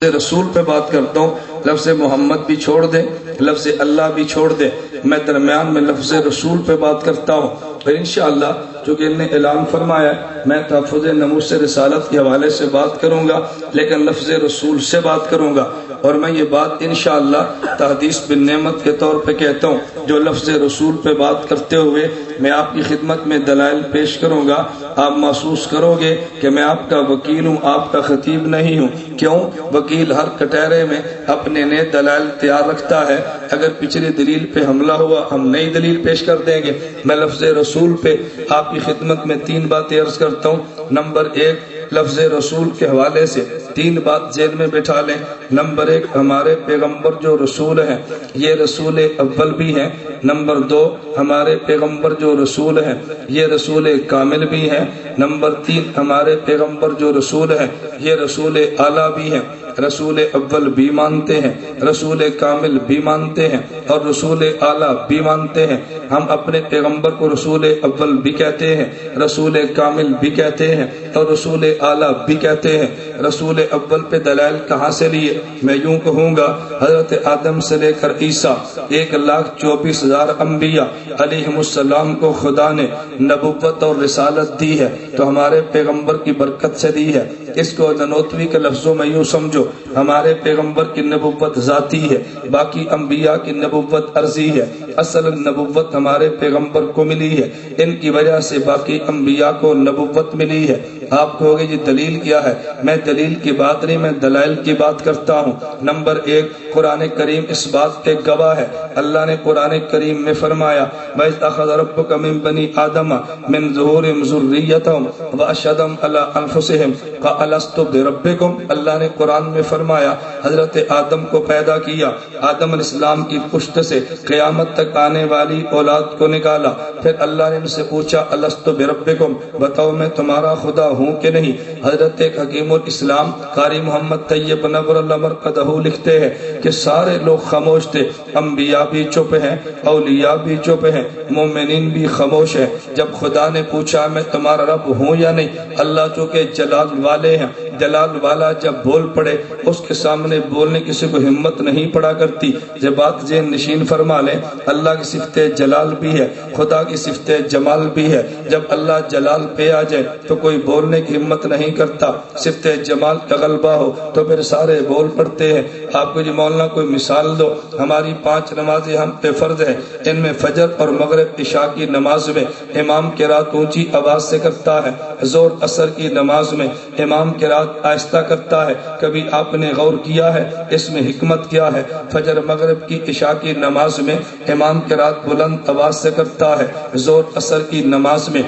رسول پہ بات کرتا ہوں، لفظ محمد بھی چھوڑ دیں، لفظ اللہ بھی چھوڑ دیں، میں درمیان میں لفظ رسول پہ بات کرتا ہوں اور انشاءاللہ چونکہ انہوں نے اعلان فرمایا ہے میں تحفظ ناموس رسالت کے حوالے سے بات کروں گا لیکن لفظ رسول سے بات کروں گا، اور میں یہ بات انشاءاللہ تحدیث بن نعمت کے طور پہ کہتا ہوں، جو لفظ رسول پہ بات کرتے ہوئے میں آپ کی خدمت میں دلائل پیش کروں گا، آپ محسوس کرو گے کہ میں آپ کا وکیل ہوں، آپ کا خطیب نہیں ہوں۔ کیوں؟ وکیل ہر کٹہرے میں اپنے نئے دلائل تیار رکھتا ہے، اگر پچھلی دلیل پہ حملہ ہوا ہم نئی دلیل پیش کر دیں گے۔ میں لفظ رسول پہ آپ کی خدمت میں 3 باتیں عرض کرتا ہوں۔ نمبر 1، لفظ رسول کے حوالے سے 3 بات ذہن میں بٹھا لیں۔ نمبر 1، ہمارے پیغمبر جو رسول ہیں یہ رسول اول بھی ہیں۔ نمبر 2، ہمارے پیغمبر جو رسول ہیں یہ رسول کامل بھی ہیں۔ نمبر 3، ہمارے پیغمبر جو رسول ہیں یہ رسول اعلیٰ بھی ہیں۔ رسول اول بھی مانتے ہیں، رسول کامل بھی مانتے ہیں اور رسول اعلیٰ بھی مانتے ہیں۔ ہم اپنے پیغمبر کو رسول اول بھی کہتے ہیں، رسول کامل بھی کہتے ہیں اور رسول اعلیٰ بھی کہتے ہیں۔ رسول اول پہ دلائل کہاں سے لیے؟ میں یوں کہوں گا، حضرت آدم سے لے کر عیسیٰ 1,24,000 انبیاء علیہم السلام کو خدا نے نبوت اور رسالت دی ہے تو ہمارے پیغمبر کی برکت سے دی ہے۔ اس کو ننوتوی کے لفظوں میں یوں سمجھو، ہمارے پیغمبر کی نبوت ذاتی ہے، باقی انبیاء کی نبوت عرضی ہے۔ اصل نبوت ہمارے پیغمبر کو ملی ہے، ان کی وجہ سے باقی انبیاء کو نبوت ملی ہے۔ آپ کہو گے یہ دلیل کیا ہے؟ میں دلیل کی بات نہیں، میں دلائل کی بات کرتا ہوں۔ نمبر 1، قرآن کریم اس بات پہ گواہ ہے۔ اللہ نے قرآن کریم میں فرمایا وَإِذْ أَخَذَ رَبُّكَ مِن بَنِي آدَمَ مِن ظُهُورِهِمْ ذُرِّيَّتَهُمْ وَأَشْهَدَهُمْ عَلَىٰ أَنفُسِهِمْ قَالَ أَلَسْتُ بِرَبِّكُمْ۔ اللہ نے قرآن میں فرمایا حضرت آدم کو پیدا کیا، آدم علیہ السلام کی پشت سے قیامت تک آنے والی اولاد کو نکالا، پھر اللہ نے ان سے پوچھا أَلَسْتُ بِرَبِّكُمْ، بتاؤ میں تمہارا خدا ہوں کہ نہیں؟ حضرت حکیم الاسلام قاری محمد طیب نور اللہ مرقدہ لکھتے ہیں کہ سارے لوگ خاموش تھے، انبیاء بھی چپ ہیں، اولیاء بھی چپ ہیں، مومنین بھی خاموش ہیں۔ جب خدا نے پوچھا میں تمہارا رب ہوں یا نہیں، اللہ چونکہ جلال والے ہیں، جلال والا جب بول پڑے اس کے سامنے بولنے کسی کو ہمت نہیں پڑا کرتی۔ یہ بات ذہن نشین فرما لیں، اللہ کی صفت جلال بھی ہے، خدا کی صفت جمال بھی ہے۔ جب اللہ جلال پہ آ جائے تو کوئی بولنے کی ہمت نہیں کرتا، صفت جمال کا غلبہ ہو تو پھر سارے بول پڑتے ہیں۔ آپ کو جی مولانا کوئی مثال دو، ہماری 5 نمازیں ہم پہ فرض ہیں، ان میں فجر اور مغرب عشاء کی نماز میں امام قرات اونچی آواز سے کرتا ہے، ظہر عصر کی نماز میں امام قرات آہستہ کرتا ہے۔ کبھی آپ نے غور کیا ہے اس میں حکمت کیا ہے؟ فجر مغرب کی عشاء کی نماز میں امام قرات بلند آواز سے کرتا ہے، ظہر عصر کی نماز میں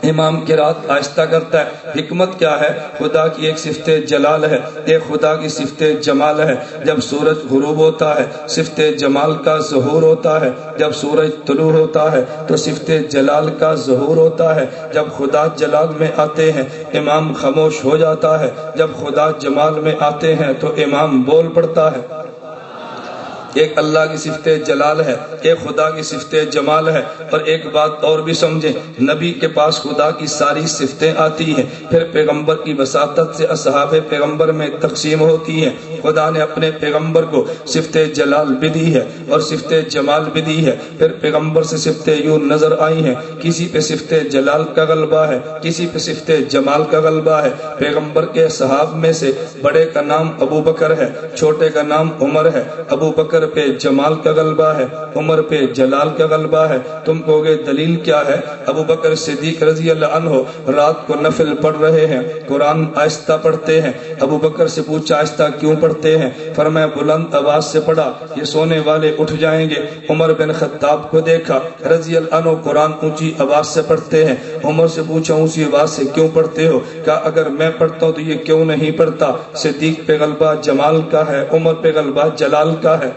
امام قرات آہستہ کرتا ہے۔ حکمت کیا ہے؟ خدا کی ایک صفت جلال ہے، ایک خدا کی صفت جمال ہے۔ جب سورج غروب ہوتا ہے صفت جمال کا ظہور ہوتا ہے، جب سورج طلوع ہوتا ہے تو صفت جلال کا ظہور ہوتا ہے۔ جب خدا جلال میں آتے ہیں امام خاموش ہو جاتا ہے، جب خدا جمال میں آتے ہیں تو امام بول پڑتا ہے۔ ایک اللہ کی صفت جلال ہے، ایک خدا کی صفت جمال ہے۔ اور ایک بات اور بھی سمجھیں، نبی کے پاس خدا کی ساری صفتیں آتی ہیں، پھر پیغمبر کی وساطت سے اصحاب پیغمبر میں تقسیم ہوتی ہیں۔ خدا نے اپنے پیغمبر کو صفت جلال بھی دی ہے اور صفت جمال بھی دی ہے، پھر پیغمبر سے صفتیں یوں نظر آئی ہیں، کسی پہ صفت جلال کا غلبہ ہے، کسی پہ صفت جمال کا غلبہ ہے۔ پیغمبر کے صحاب میں سے بڑے کا نام ابو بکر ہے، چھوٹے کا نام عمر ہے۔ ابو بکر پہ جمال کا غلبہ ہے، عمر پہ جلال کا غلبہ ہے۔ تم کہو گے دلیل کیا ہے؟ ابو بکر صدیق رضی اللہ عنہ رات کو نفل پڑھ رہے ہیں، قرآن آہستہ پڑھتے ہیں۔ ابو بکر سے پوچھا آہستہ کیوں پڑھتے ہیں؟ فرمایا بلند آواز سے پڑھا یہ سونے والے اٹھ جائیں گے۔ عمر بن خطاب کو دیکھا رضی اللہ عنہ قرآن اونچی آواز سے پڑھتے ہیں۔ عمر سے پوچھا اونچی آواز سے کیوں پڑھتے ہو؟ کہا اگر میں پڑھتا ہوں تو یہ کیوں نہیں پڑھتا؟ صدیق پہ غلبہ جمال کا ہے، عمر پہ غلبہ جلال کا ہے۔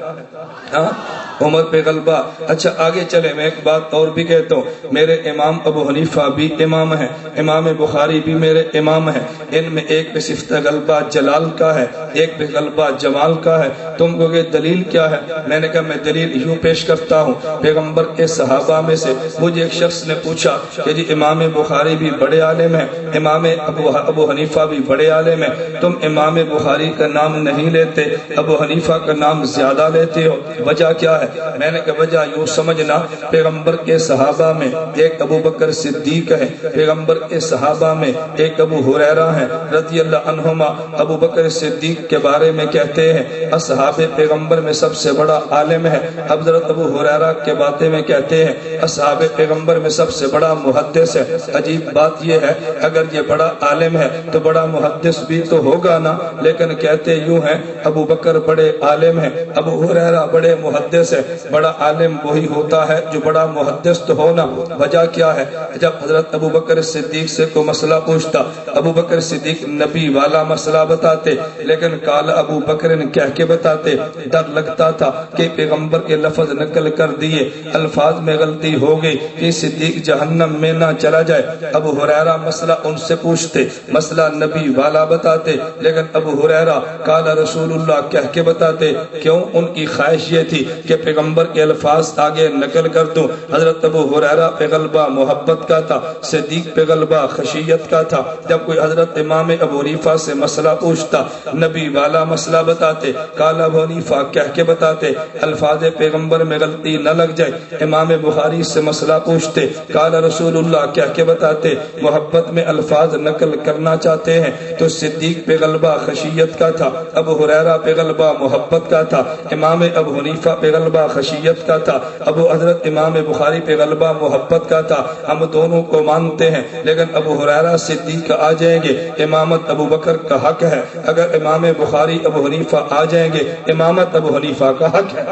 عمر پہ غلبہ. اچھا آگے چلے, میں ایک بات اور بھی کہتا ہوں, میرے امام ابو حنیفہ بھی امام ہیں, امام بخاری بھی میرے امام ہیں. ان میں ایک پہ صفت غلبہ جلال کا ہے, ایک پہ غلبہ جمال کا ہے. تم کو کہ دلیل کیا ہے؟ میں نے کہا میں دلیل یوں پیش کرتا ہوں, پیغمبر کے صحابہ میں سے مجھے ایک شخص نے پوچھا کہ جی امام بخاری بھی بڑے عالم ہیں, امام ابو حنیفہ بھی بڑے عالم ہیں, تم امام بخاری کا نام نہیں لیتے, ابو حنیفہ کا نام زیادہ لیتے ہو, وجہ کیا ہے؟ میں نے کہا وجہ یوں سمجھنا, پیغمبر کے صحابہ میں ایک ابو بکر صدیق ہے, پیغمبر کے صحابہ میں ایک ابو ہریرہ ہیں رضی اللہ عنہما. ابو بکر صدیق کے بارے میں کہتے ہیں اصحاب پیغمبر میں سب سے بڑا عالم ہے. حضرت ابو ہریرہ کے باتیں میں کہتے ہیں اصحاب پیغمبر میں سب سے بڑا محدث ہے. عجیب بات یہ ہے, اگر یہ بڑا عالم ہے تو بڑا محدث بھی تو ہوگا نا, لیکن کہتے یوں ہیں ابو بکر بڑے عالم ہیں, ابو ہریرہ بڑے محدث ہے. بڑا عالم وہی ہوتا ہے جو بڑا محدث تو ہونا. وجہ کیا ہے؟ جب حضرت ابو بکر صدیق سے کوئی مسئلہ پوچھتا, ابو بکر صدیق نبی والا مسئلہ بتاتے, لیکن قال ابو بکر کہہ کے بتاتے. ڈر لگتا تھا کہ پیغمبر کے لفظ نقل کر دیے, الفاظ میں غلطی ہو گئی کہ صدیق جہنم میں نہ چلا جائے. ابو ہریرہ مسئلہ ان سے پوچھتے, مسئلہ نبی والا بتاتے, لیکن ابو ہریرہ قال رسول اللہ کہہ کے بتاتے. کیوں؟ ان کی خواہش یہ تھی کہ پیغمبر کے الفاظ آگے نقل کر دوں. حضرت ابو ہریرہ پہ غلبہ محبت کا تھا, صدیق پہ غلبہ خشیت کا تھا. جب کوئی حضرت امام ابو حنیفہ سے مسئلہ پوچھتا, نبی والا مسئلہ بتاتے, قال ابو حنیفہ کہہ کے بتاتے, الفاظ پیغمبر میں غلطی نہ لگ جائے. امام بخاری سے مسئلہ پوچھتے, قال رسول اللہ کہہ کے بتاتے. محبت میں الفاظ نقل کرنا چاہتے ہیں تو صدیق پہ غلبہ خشیت کا تھا, ابو ہریرہ پہ غلبہ محبت کا تھا, امام ابو حنیفہ پہ غلبہ خشیت کا تھا, ابو حضرت امام بخاری پہ غلبہ محبت کا تھا. ہم دونوں کو مانتے ہیں, لیکن ابو ہریرہ صدیق آ جائیں گے, امامت ابو بکر کا حق ہے. اگر امام بخاری ابو حنیفہ آ جائیں گے, امامت ابو حنیفہ کا حق ہے.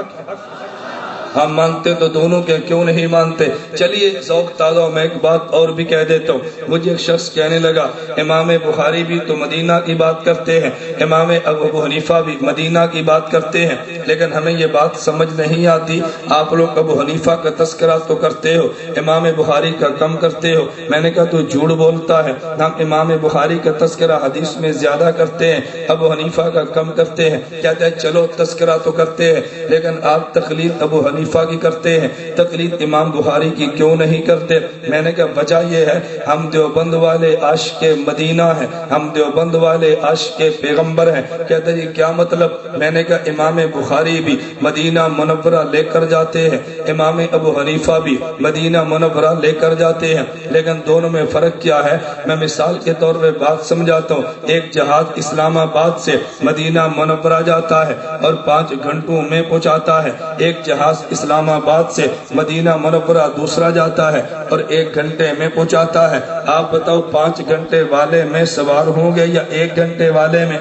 ہم مانتے تو دونوں کے, کیوں نہیں مانتے؟ چلیے ذوق تازہ, میں ایک بات اور بھی کہہ دیتا ہوں. مجھے ایک شخص کہنے لگا امام بخاری بھی تو مدینہ کی بات کرتے ہیں, امام ابو حنیفہ بھی مدینہ کی بات کرتے ہیں, لیکن ہمیں یہ بات سمجھ نہیں آتی. آپ لوگ ابو حنیفہ کا تذکرہ تو کرتے ہو, امام بخاری کا کم کرتے ہو. میں نے کہا تو جھوٹ بولتا ہے, ہم امام بخاری کا تذکرہ حدیث میں زیادہ کرتے ہیں, ابو حنیفہ کا کم کرتے ہیں. کہتے ہیں چلو تذکرہ تو کرتے ہیں, لیکن آپ تقلید ابو حنیفہ کی کرتے ہیں, تقلید امام بخاری کی کیوں نہیں کرتے؟ میں نے کہا وجہ یہ ہے, ہم دیوبند والے عاشق مدینہ ہیں, ہم دیوبند والے عاشق پیغمبر ہیں. کہتے ہیں کیا مطلب؟ میں نے کہا امام بخاری بھی مدینہ منورہ لے کر جاتے ہیں, امام ابو حنیفہ بھی مدینہ منورہ لے کر جاتے ہیں, لیکن دونوں میں فرق کیا ہے؟ میں مثال کے طور پہ بات سمجھاتا ہوں. ایک جہاز اسلام آباد سے مدینہ منورہ جاتا ہے اور 5 گھنٹوں میں پہنچاتا ہے. ایک جہاز اسلام آباد سے مدینہ منورہ دوسرا جاتا ہے اور 1 گھنٹے میں پہنچاتا ہے. آپ بتاؤ 5 گھنٹے والے میں سوار ہوں گے یا 1 گھنٹے والے میں؟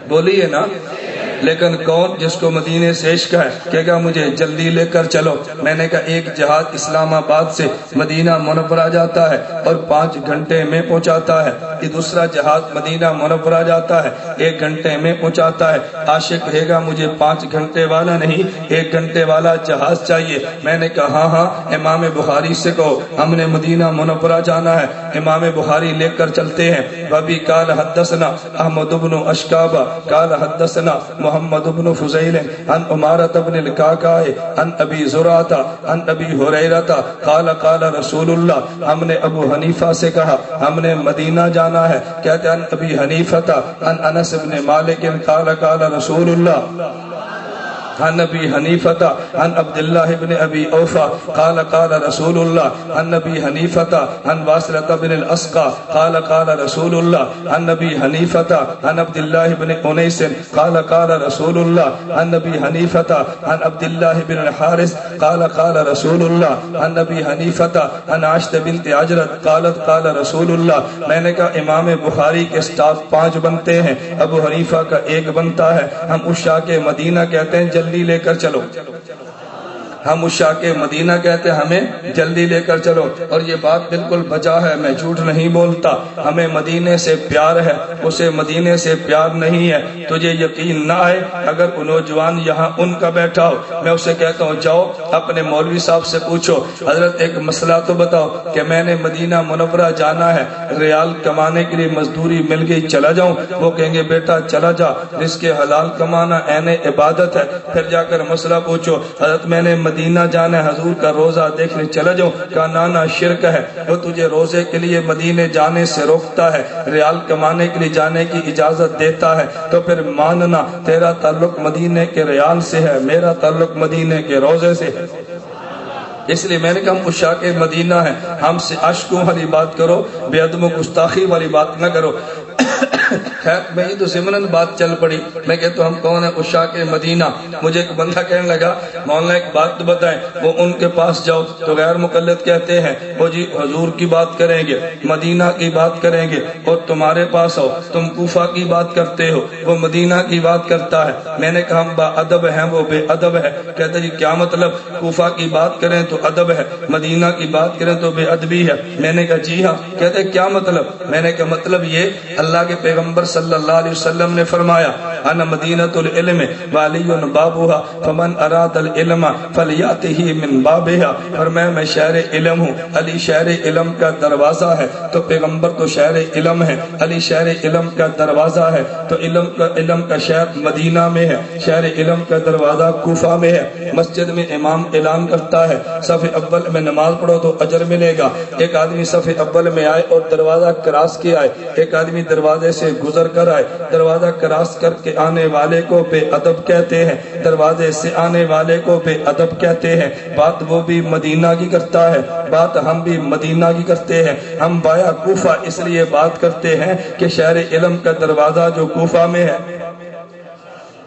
بولیے نا. لیکن کون جس کو مدینے سے عشق ہے کہے گا مجھے جلدی لے کر چلو. میں نے کہا ایک جہاز اسلام آباد سے مدینہ منورہ جاتا ہے اور 5 گھنٹے میں پہنچاتا ہے, یہ دوسرا جہاز مدینہ منورہ جاتا ہے 1 گھنٹے میں پہنچاتا ہے. عاشق کہے گا مجھے 5 گھنٹے والا نہیں 1 گھنٹے والا جہاز چاہیے. میں نے کہا ہاں امام بخاری سے کہو ہم نے مدینہ منورہ جانا ہے, امام بخاری لے کر چلتے ہیں. وبی قال حدثنا احمد بن اشکابہ قال حدثنا محمد بن فضیل عن عمارة بن القعقاع عن ابی زرعہ عن ابی ہریرہ قال قال رسول اللہ. ہم نے ابو حنیفہ سے کہا ہم نے مدینہ جانا ہے. کہتے ہیں عن ابی حنیفہ عن انس بن مالک قال قال رسول اللہ. عن ابی حنیفہ عن عبداللہ بن ابی اوفا قال قال رسول اللہ. عن ابی حنیفہ عن واصلة بن الاسقع قال قال رسول اللہ. عن ابی حنیفہ عن عبداللہ بن انیس قال قال رسول اللہ. عن ابی حنیفہ عن عبداللہ بن الحارث قال قال رسول اللہ. عن ابی حنیفہ عن عائشہ بنت عجرت قالت قال رسول اللہ. میں نے کہا امام بخاری کے سٹاف 5 بنتے ہیں, ابو حنیفہ کا 1 بنتا ہے. ہم عشاق مدینہ کہتے ہیں جلدی لے کر چلو. ہم عشاق مدینہ کہتے ہیں ہمیں جلدی لے کر چلو، اور یہ بات بالکل بجا ہے، میں جھوٹ نہیں بولتا، ہمیں مدینے سے پیار ہے، اسے مدینے سے پیار نہیں ہے۔ تجھے یقین نہ آئے اگر وہ نوجوان یہاں ان کا بیٹھا ہو، میں اسے کہتا ہوں جاؤ اپنے مولوی صاحب سے پوچھو حضرت ایک مسئلہ تو بتاؤ کہ میں نے مدینہ منورہ جانا ہے، ریال کمانے کے لیے مزدوری مل گئی چلا جاؤں؟ وہ کہیں گے بیٹا چلا جا، رزق حلال کمانا عین عبادت ہے۔ پھر جا کر مسئلہ پوچھو حضرت میں نے مدینہ جانا ہے، حضور کا روزہ دیکھنے چلا جاؤں؟ کہا نانا شرک ہے، وہ تجھے روزے کے لیے مدینے جانے سے روکتا ہے، ریال کمانے کے لیے جانے کی اجازت دیتا ہے، تو پھر ماننا تیرا تعلق مدینے کے ریال سے ہے، میرا تعلق مدینے کے روزے سے ہے۔ اس لیے میں نے کہا ہم عشاق مدینہ ہیں، ہم سے عشقوں والی بات کرو، بے ادب و گستاخی والی بات نہ کرو۔ خیر میں یہ تو ضمناً بات چل پڑی، میں کہتا ہوں ہم کون ہیں عشاق مدینہ۔ مجھے ایک بندہ کہنے لگا مولانا ایک بات تو بتائیں، وہ ان کے پاس جاؤ تو غیر مقلد کہتے ہیں وہ جی حضور کی بات کریں گے، مدینہ کی بات کریں گے، اور تمہارے پاس آؤ تم کوفہ کی بات کرتے ہو، وہ مدینہ کی بات کرتا ہے۔ میں نے کہا ہم با ادب ہیں وہ بے ادب ہے۔ کہتے جی کیا مطلب؟ کوفہ کی بات کریں تو ادب ہے، مدینہ کی بات کریں تو بے ادبی ہے۔ میں نے کہا جی ہاں۔ کہتے کیا مطلب؟ میں نے کہا مطلب یہ اللہ کے پیغمبر صلی اللہ علیہ وسلم نے فرمایا انا مدینۃ العلم وعلی بابها فمن اراد العلم فلیاتہ من بابها، فرمایا میں شہر علم ہوں، علی شہر علم کا دروازہ ہے، تو پیغمبر تو شہر علم ہے، علی شہر علم کا دروازہ ہے، تو علم کا شہر مدینہ میں ہے، شہر علم کا دروازہ کوفہ میں ہے۔ مسجد میں امام اعلان کرتا ہے صف اول میں نماز پڑھو تو اجر ملے گا، ایک آدمی صف اول میں آئے اور دروازہ کراس کے آئے، ایک آدمی دروازے سے گزر کر آئے، دروازہ کراس کر کے آنے والے کو بے ادب کہتے ہیں، دروازے سے آنے والے کو بے ادب کہتے ہیں۔ بات وہ بھی مدینہ کی کرتا ہے، بات ہم بھی مدینہ کی کرتے ہیں۔ ہم بایا کوفہ اس لیے بات کرتے ہیں کہ شہر علم کا دروازہ جو کوفہ میں ہے،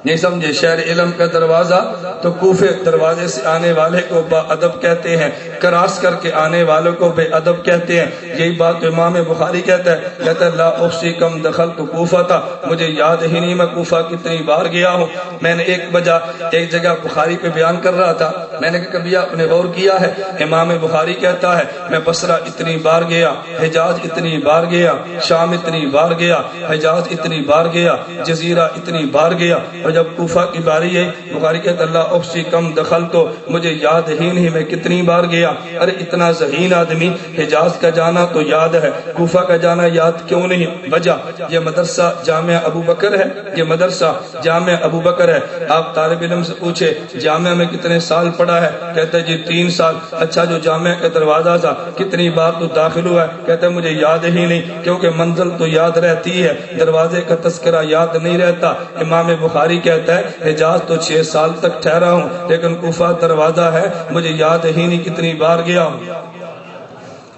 نہیں سمجھے، شہر علم کا دروازہ تو کوفے، دروازے سے آنے والے کو با ادب کہتے ہیں، کراس کر کے آنے والوں کو بے ادب کہتے ہیں۔ یہی بات امام بخاری کہتا ہے لا احصی کم دخلت کوفہ تھا، مجھے یاد ہی نہیں میں کوفہ کتنی بار گیا ہوں۔ میں نے ایک جگہ بخاری پہ بیان کر رہا تھا، میں نے کہا کبھی آپ نے غور کیا ہے؟ امام بخاری کہتا ہے میں بصرہ اتنی بار گیا، حجاز اتنی بار گیا، شام اتنی بار گیا، حجاز اتنی بار گیا، جزیرہ اتنی بار گیا، اور جب کوفہ کی باری ہے بخاری کہتا اللہ احصی کم دخل، تو مجھے یاد ہی نہیں میں کتنی بار گیا۔ ارے اتنا ذہین آدمی، حجاز کا جانا تو یاد ہے، کوفہ کا جانا یاد کیوں نہیں؟ وجہ یہ مدرسہ جامعہ ابو بکر ہے، یہ مدرسہ جامعہ ابو بکر ہے۔ آپ طالب علم سے پوچھے جامعہ میں کتنے سال پڑھا ہے؟ کہتا ہے جی 3 سال۔ اچھا جو جامعہ کا دروازہ تھا کتنی بار تو داخل ہوا ہے؟ کہتا ہے مجھے یاد ہی نہیں، کیونکہ منزل تو یاد رہتی ہے، دروازے کا تذکرہ یاد نہیں رہتا۔ امام بخاری کہتا ہے حجاز تو 6 سال تک ٹھہرا ہوں، لیکن کوفہ دروازہ ہے مجھے یاد ہی نہیں کتنی بار گیا ہوں۔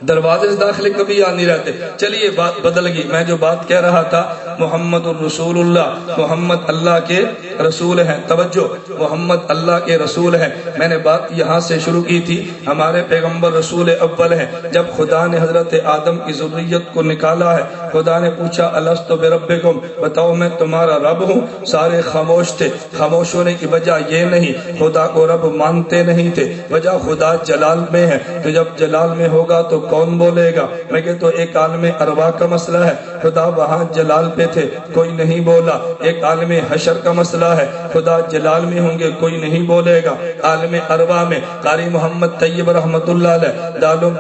دروازے سے داخلے کبھی یاد نہیں رہتے۔ چلیے بات بدل گئی، میں جو بات کہہ رہا تھا محمد الرسول اللہ، محمد اللہ کے رسول ہیں، توجہ محمد اللہ کے رسول ہیں۔ میں نے بات یہاں سے شروع کی تھی، ہمارے پیغمبر رسول اول ہیں۔ جب خدا نے حضرت آدم کی ذریت کو نکالا ہے، خدا نے پوچھا الست بربکم، بتاؤ میں تمہارا رب ہوں؟ سارے خاموش تھے۔ خاموش ہونے کی وجہ یہ نہیں خدا کو رب مانتے نہیں تھے، وجہ خدا جلال میں ہے، تو جب جلال میں ہوگا تو کون بولے گا؟ میں کہ تو ایک عالم ارواح کا مسئلہ ہے، خدا وہاں جلال پہ تھے کوئی نہیں بولا۔ ایک عالم حشر کا مسئلہ ہے، خدا جلال میں ہوں گے کوئی نہیں بولے گا۔ عالم ارواح میں قاری محمد طیب رحمت اللہ علیہ دارالعلوم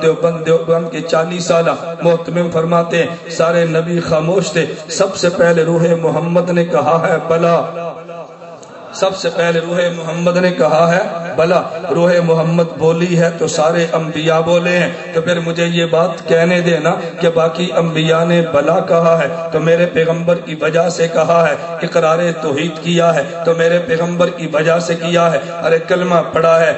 دیوبند کے 40 سالہ محتمم فرماتے ہیں سارے نبی خاموش تھے، سب سے پہلے روح محمد نے کہا ہے بلا، سب سے پہلے روح محمد نے کہا ہے بلا۔ روح محمد بولی ہے تو سارے انبیاء بولے ہیں، تو پھر مجھے یہ بات کہنے دینا کہ باقی انبیاء نے بلا کہا ہے تو میرے پیغمبر کی وجہ سے کہا ہے، اقرار توحید کیا ہے تو میرے پیغمبر کی وجہ سے کیا ہے۔ ارے کلمہ پڑھا ہے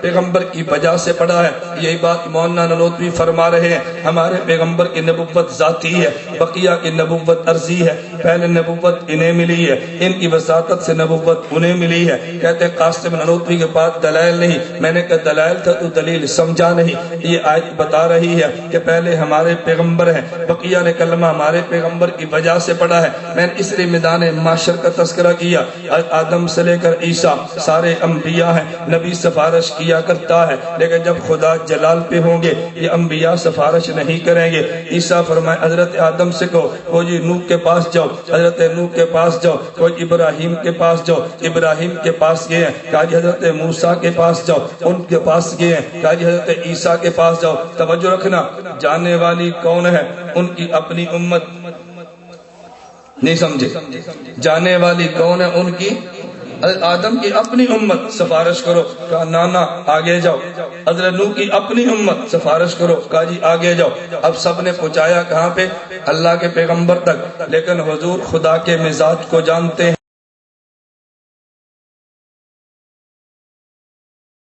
پیغمبر کی وجہ سے پڑھا ہے۔ یہی بات مولانا نانوتوی فرما رہے ہیں، ہمارے پیغمبر کی نبوت ذاتی ہے، بقیہ کی نبوت عرضی ہے۔ پہلے نبوت انہیں ملی ہے، ان کی وساطت سے نبوت انہیں ملی ہے۔ کہتے قاسم نانوتوی کے پاس دلائل نہیں، میں نے کہا دلائل تھا تو دلیل سمجھا نہیں۔ یہ آیت بتا رہی ہے کہ پہلے ہمارے پیغمبر ہیں، بقیہ نے کلمہ ہمارے پیغمبر کی وجہ سے پڑھا ہے۔ میں نے اس لیے میدان معاشر کا تذکرہ کیا، آدم سے لے کر عیسیٰ سارے انبیاء ہیں، نبی سفارش کیا کرتا ہے، لیکن جب خدا جلال پہ ہوں گے یہ انبیاء سفارش نہیں کریں گے۔ عیسیٰ فرمائے حضرت آدم سے کہو وہ جی نوح کے پاس جاؤ، حضرت نوح کے پاس جاؤ، کوئی ابراہیم کے پاس جاؤ، ابراہیم کے پاس گئے ہیں، کہا جی حضرت موسیٰ کے پاس جاؤ، ان کے پاس گئے ہیں، کہا جی حضرت عیسیٰ کے پاس جاؤ۔ توجہ رکھنا، جانے والی کون ہے؟ ان کی اپنی امت، نہیں سمجھے؟ جانے والی کون ہے؟ ان کی آدم کی اپنی امت، سفارش کرو، کہا نانا آگے جاؤ۔ حضرت نوح کی اپنی امت، سفارش کرو، کہا جی آگے جاؤ۔ اب سب نے پہنچایا کہاں پہ؟ اللہ کے پیغمبر تک، لیکن حضور خدا کے مزاج کو جانتے ہیں۔